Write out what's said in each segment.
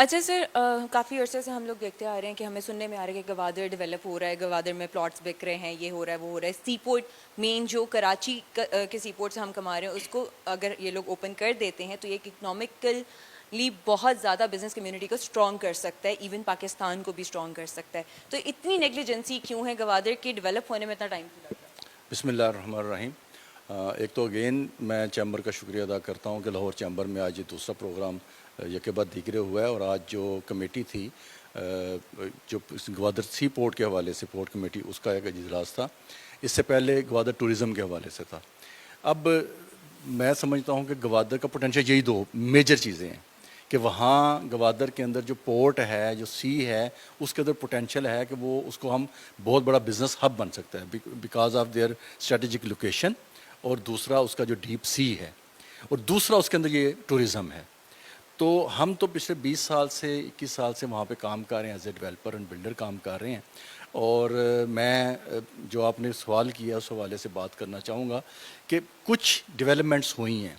اچھا سر، کافی عرصے سے ہم لوگ دیکھتے آ رہے ہیں کہ ہمیں سننے میں آ رہا ہے کہ گوادر ڈیولپ ہو رہا ہے، گوادر میں پلاٹس بک رہے ہیں، یہ ہو رہا ہے وہ ہو رہا ہے. سی پورٹ مین جو کراچی کے سی پورٹ سے ہم کما رہے ہیں اس کو اگر یہ لوگ اوپن کر دیتے ہیں تو یہ اکنامکلی بہت زیادہ بزنس کمیونٹی کو اسٹرانگ کر سکتا ہے، ایون پاکستان کو بھی اسٹرانگ کر سکتا ہے. تو اتنی نیگلیجنسی کیوں ہے گوادر کے ڈیولپ ہونے میں اتنا ٹائم کیوں لگتا ہے؟ بسم اللہ الرحمن الرحیم. ایک تو اگین میں چیمبر کا شکریہ ادا کرتا ہوں کہ لاہور چیمبر میں آج یہ دوسرا پروگرام یکے بعد دیگرے ہوا ہے، اور آج جو کمیٹی تھی جو گوادر سی پورٹ کے حوالے سے پورٹ کمیٹی، اس کا ایک اجلاس تھا. اس سے پہلے گوادر ٹورزم کے حوالے سے تھا. اب میں سمجھتا ہوں کہ گوادر کا پوٹینشیل یہی دو میجر چیزیں ہیں کہ وہاں گوادر کے اندر جو پورٹ ہے، جو سی ہے، اس کے اندر پوٹینشیل ہے کہ وہ اس کو ہم بہت بڑا بزنس ہب بن سکتا ہے because of their strategic location, اور دوسرا اس کا جو ڈیپ سی ہے، اور دوسرا اس کے اندر یہ ٹورزم ہے. تو ہم تو پچھلے 20 سال سے 21 سال سے وہاں پہ کام کر رہے ہیں، as a developer and builder کام کر رہے ہیں. اور میں جو آپ نے سوال کیا اس حوالے سے بات کرنا چاہوں گا کہ کچھ ڈیولپمنٹس ہوئی ہیں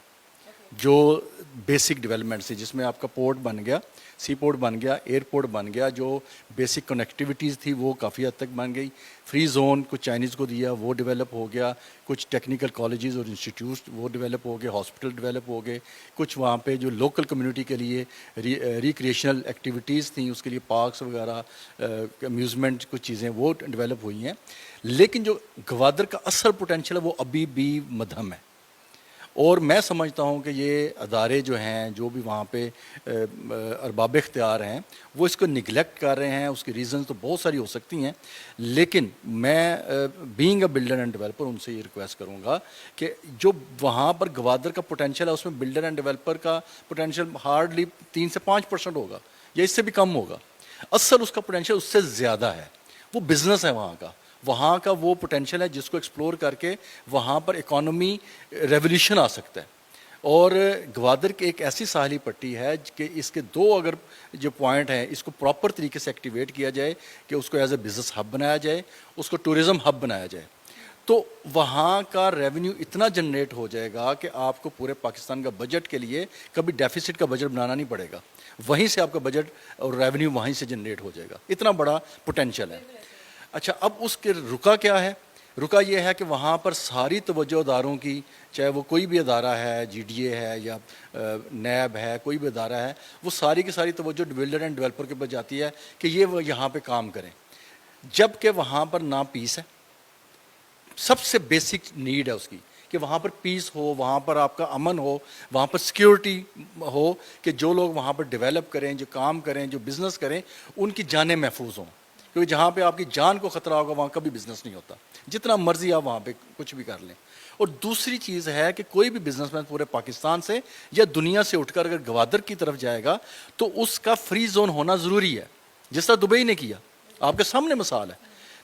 جو بیسک ڈیولپمنٹس ہیں، جس میں آپ کا پورٹ بن گیا، سی پورٹ بن گیا، ایئرپورٹ بن گیا، جو بیسک کنیکٹیویٹیز تھی وہ کافی حد تک بن گئی. فری زون کچھ چائنیز کو دیا وہ ڈیولپ ہو گیا، کچھ ٹیکنیکل کالجز اور انسٹیٹیوٹس وہ ڈیولپ ہو گئے، ہاسپٹل ڈیولپ ہو گئے، کچھ وہاں پہ جو لوکل کمیونٹی کے لیے ریکریشنل ایکٹیویٹیز تھیں اس کے لیے پارکس وغیرہ، امیوزمنٹ کچھ چیزیں وہ ڈیولپ ہوئی ہیں. لیکن جو گوادر کا اصل پوٹینشیل ہے وہ ابھی بھی مدھم ہے. اور میں سمجھتا ہوں کہ یہ ادارے جو ہیں، جو بھی وہاں پہ ارباب اختیار ہیں، وہ اس کو نگلیکٹ کر رہے ہیں. اس کی ریزنز تو بہت ساری ہو سکتی ہیں، لیکن میں being a builder and developer ان سے یہ ریکویسٹ کروں گا کہ جو وہاں پر گوادر کا پوٹینشیل ہے اس میں بلڈر اینڈ ڈیولپر کا پوٹینشیل ہارڈلی 3 سے 5% ہوگا یا اس سے بھی کم ہوگا. اصل اس کا پوٹینشیل اس سے زیادہ ہے. وہ بزنس ہے وہاں کا وہ پوٹینشیل ہے جس کو ایکسپلور کر کے وہاں پر اکانومی ریولیوشن آ سکتا ہے. اور گوادر کی ایک ایسی ساحلی پٹی ہے کہ اس کے دو اگر جو پوائنٹ ہیں اس کو پراپر طریقے سے ایکٹیویٹ کیا جائے کہ اس کو ایز اے بزنس ہب بنایا جائے، اس کو ٹورزم ہب بنایا جائے، تو وہاں کا ریونیو اتنا جنریٹ ہو جائے گا کہ آپ کو پورے پاکستان کا بجٹ کے لیے کبھی ڈیفیسٹ کا بجٹ بنانا نہیں پڑے گا. وہیں سے آپ کا بجٹ اور ریونیو وہیں سے جنریٹ ہو جائے گا. اتنا بڑا پوٹینشیل ہے. اچھا، اب اس کے رکا کیا ہے؟ رکا یہ ہے کہ وہاں پر ساری توجہ اداروں کی، چاہے وہ کوئی بھی ادارہ ہے، جی ڈی اے ہے یا نیب ہے، کوئی بھی ادارہ ہے، وہ ساری کی ساری توجہ بلڈر اینڈ ڈیولپر کے پاس جاتی ہے کہ یہ وہ یہاں پہ کام کریں، جب کہ وہاں پر نہ پیس ہے. سب سے بیسک نیڈ ہے اس کی کہ وہاں پر پیس ہو، وہاں پر آپ کا امن ہو، وہاں پر سیکیورٹی ہو، کہ جو لوگ وہاں پر ڈیولپ کریں، جو کام کریں، جو بزنس کریں، ان کی جانیں محفوظ ہوں. کیونکہ جہاں پہ آپ کی جان کو خطرہ ہوگا وہاں کبھی بزنس نہیں ہوتا، جتنا مرضی آپ وہاں پہ کچھ بھی کر لیں. اور دوسری چیز ہے کہ کوئی بھی بزنس مین پورے پاکستان سے یا دنیا سے اٹھ کر اگر گوادر کی طرف جائے گا تو اس کا فری زون ہونا ضروری ہے، جس طرح دبئی نے کیا، آپ کے سامنے مثال ہے.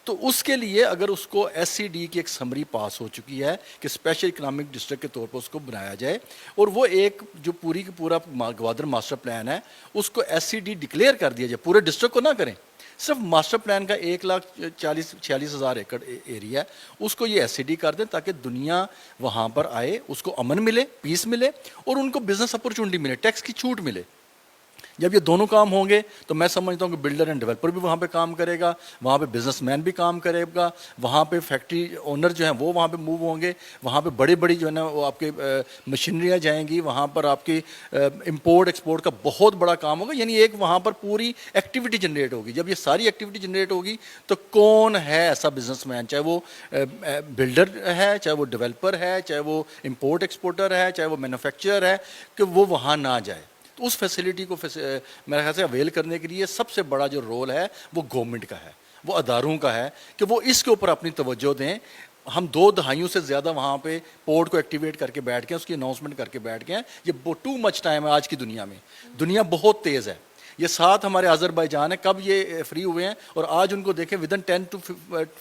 تو اس کے لیے اگر اس کو ایس سی ڈی کی ایک سمری پاس ہو چکی ہے کہ اسپیشل اکنامک ڈسٹرکٹ کے طور پر اس کو بنایا جائے، اور وہ ایک جو پوری کی پورا گوادر ماسٹر پلان ہے اس کو ایس سی ڈی ڈکلیئر کر دیا جائے، پورے ڈسٹرکٹ کو نہ کریں، صرف ماسٹر پلان کا 1,46,000 ایکڑ ایریا ہے اس کو یہ ایس سی ڈی کر دیں تاکہ دنیا وہاں پر آئے، اس کو امن ملے، پیس ملے، اور ان کو بزنس اپرچونٹی ملے، ٹیکس کی چھوٹ ملے. جب یہ دونوں کام ہوں گے تو میں سمجھتا ہوں کہ بلڈر اینڈ ڈیولپر بھی وہاں پہ کام کرے گا، وہاں پہ بزنس مین بھی کام کرے گا، وہاں پہ فیکٹری اونر جو ہیں وہ وہاں پہ موو ہوں گے، وہاں پہ بڑی بڑی جو ہے نا وہ آپ کے مشینریاں جائیں گی، وہاں پر آپ کی امپورٹ ایکسپورٹ کا بہت بڑا کام ہوگا. یعنی ایک وہاں پر پوری ایکٹیویٹی جنریٹ ہوگی. جب یہ ساری ایکٹیویٹی جنریٹ ہوگی تو کون ہے ایسا بزنس مین، چاہے وہ بلڈر ہے، چاہے وہ ڈیولپر ہے، چاہے وہ امپورٹ ایکسپورٹر ہے، چاہے وہ مینوفیکچرر ہے، کہ وہ وہاں نہ جائے. تو اس فیسلٹی کو میرے خیال سے اویل کرنے کے لیے سب سے بڑا جو رول ہے وہ گورنمنٹ کا ہے، وہ اداروں کا ہے کہ وہ اس کے اوپر اپنی توجہ دیں. ہم 2 دہائیوں سے زیادہ وہاں پہ پورٹ کو ایکٹیویٹ کر کے بیٹھ گئے ہیں، اس کی اناؤنسمنٹ کر کے بیٹھ گئے ہیں. یہ ٹو مچ ٹائم ہے آج کی دنیا میں. دنیا بہت تیز ہے. یہ ساتھ ہمارے آذربائیجان ہے، کب یہ فری ہوئے ہیں، اور آج ان کو دیکھیں ودن 10 to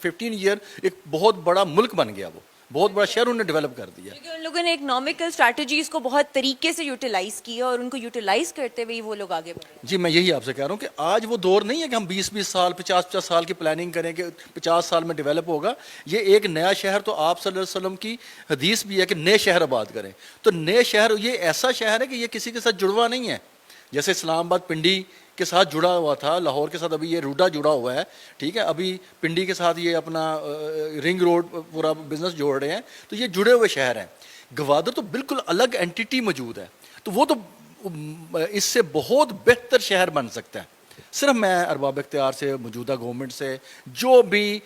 15 ایئر ایک بہت بڑا ملک بن گیا، وہ بہت بڑا شہر انہوں نے ڈیولپ کر دیا. کیونکہ ان لوگوں نے اکنامیکل اسٹریٹجیز کو بہت طریقے سے یوٹیلائز کیا اور ان کو یوٹیلائز کرتے ہوئے وہ لوگ آگے بڑھے. جی میں یہی آپ سے کہہ رہا ہوں کہ آج وہ دور نہیں ہے کہ ہم 20 سال 50 سال کی پلاننگ کریں کہ 50 سال میں ڈیولپ ہوگا. یہ ایک نیا شہر، تو آپ صلی اللہ علیہ وسلم کی حدیث بھی ہے کہ نئے شہر آباد کریں. تو نئے شہر یہ ایسا شہر ہے کہ یہ کسی کے ساتھ جڑوا نہیں ہے. جیسے اسلام آباد پنڈی کے ساتھ جڑا ہوا تھا، لاہور کے ساتھ ابھی یہ روڈا جڑا ہوا ہے، ٹھیک ہے، ابھی پنڈی کے ساتھ یہ اپنا رنگ روڈ پورا بزنس جوڑ رہے ہیں، تو یہ جڑے ہوئے شہر ہیں. گوادر تو بالکل الگ اینٹی موجود ہے، تو وہ تو اس سے بہت بہتر شہر بن سکتا ہے. صرف میں ارباب اختیار سے، موجودہ گورنمنٹ سے، جو بھی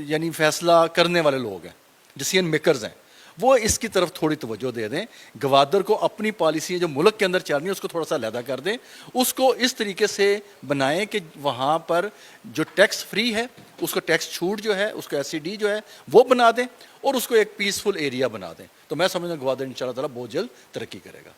یعنی فیصلہ کرنے والے لوگ ہیں، ڈیسیژن میکرز ہیں، وہ اس کی طرف تھوڑی توجہ دے دیں. گوادر کو اپنی پالیسی جو ملک کے اندر چل رہی ہیں اس کو تھوڑا سا علیحدہ کر دیں، اس کو اس طریقے سے بنائیں کہ وہاں پر جو ٹیکس فری ہے اس کو ٹیکس چھوٹ جو ہے اس کو ایس سی ڈی جو ہے وہ بنا دیں، اور اس کو ایک پیسفل ایریا بنا دیں. تو میں سمجھتا ہوں گوادر ان شاء اللہ تعالیٰ بہت جلد ترقی کرے گا.